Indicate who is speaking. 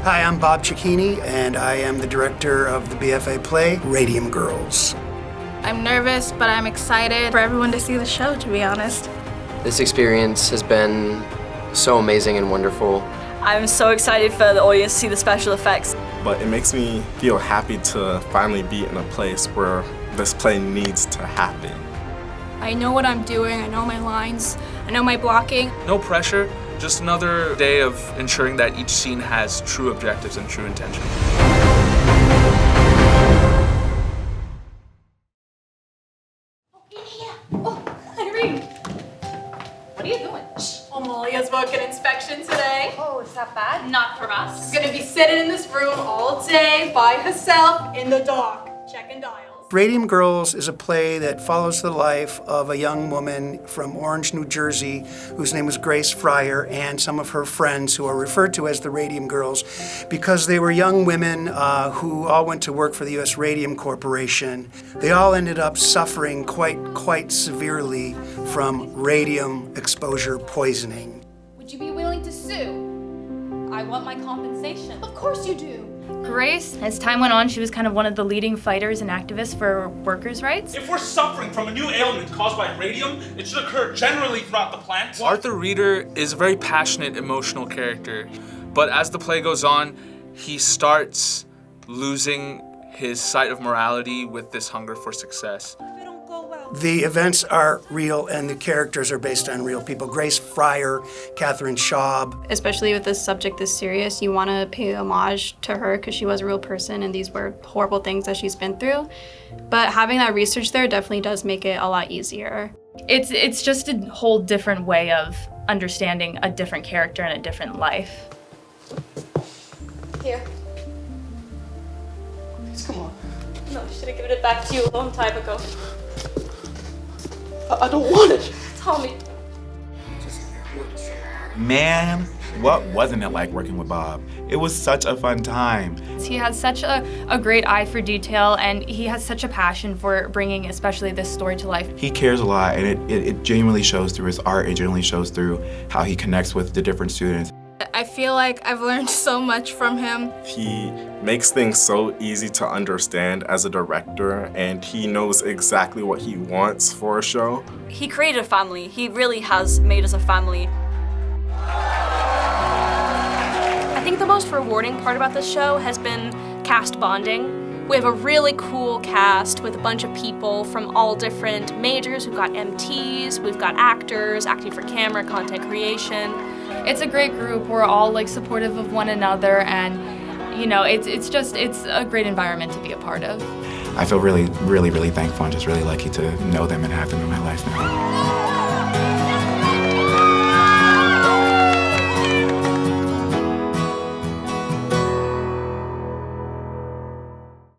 Speaker 1: Hi, I'm Bob Cicchini, and I am the director of the BFA play, Radium Girls.
Speaker 2: I'm nervous, but I'm excited for everyone to see the show, to be honest.
Speaker 3: This experience has been so amazing and wonderful.
Speaker 4: I'm so excited for the audience to see the special effects.
Speaker 5: But it makes me feel happy to finally be in a place where this play needs to happen.
Speaker 2: I know what I'm doing, I know my lines, I know my blocking.
Speaker 6: No pressure, just another day of ensuring that each scene has true objectives and true intention.
Speaker 7: What are you doing? Amalia's booking inspection today.
Speaker 8: Oh, is that bad?
Speaker 7: Not for us. She's gonna be sitting in this room all day by herself in the dark, checking dials.
Speaker 1: Radium Girls is a play that follows the life of a young woman from Orange, New Jersey, whose name was Grace Fryer, and some of her friends who are referred to as the Radium Girls because they were young women who all went to work for the U.S. Radium Corporation. They all ended up suffering quite severely from radium exposure poisoning.
Speaker 7: Would you be willing to sue? I want my compensation.
Speaker 8: Of course you do.
Speaker 9: Grace, as time went on, she was kind of one of the leading fighters and activists for workers' rights.
Speaker 10: If we're suffering from a new ailment caused by radium, it should occur generally throughout the plant.
Speaker 6: Arthur Reeder is a very passionate, emotional character, but as the play goes on, he starts losing his sight of morality with this hunger for success.
Speaker 1: The events are real and the characters are based on real people. Grace Fryer, Catherine Schaub.
Speaker 11: Especially with this subject this serious, you want to pay homage to her because she was a real person and these were horrible things that she's been through. But having that research there definitely does make it a lot easier.
Speaker 9: It's just a whole different way of understanding a different character and a different life.
Speaker 7: Here.
Speaker 4: Please, come on.
Speaker 7: No, I should have given it back to you a long time ago.
Speaker 4: I don't want it.
Speaker 7: Tell me.
Speaker 12: Man, what wasn't it like working with Bob? It was such a fun time.
Speaker 9: He has such a great eye for detail and he has such a passion for bringing especially this story to life.
Speaker 12: He cares a lot and it genuinely shows through his art, it genuinely shows through how he connects with the different students.
Speaker 2: I feel like I've learned so much from him.
Speaker 5: He makes things so easy to understand as a director, and he knows exactly what he wants for a show.
Speaker 4: He created a family. He really has made us a family.
Speaker 13: I think the most rewarding part about this show has been cast bonding. We have a really cool cast with a bunch of people from all different majors. We've got MTs, we've got actors, acting for camera, content creation.
Speaker 9: It's a great group. We're all like supportive of one another and you know, it's a great environment to be a part of.
Speaker 12: I feel really thankful and just really lucky to know them and have them in my life now.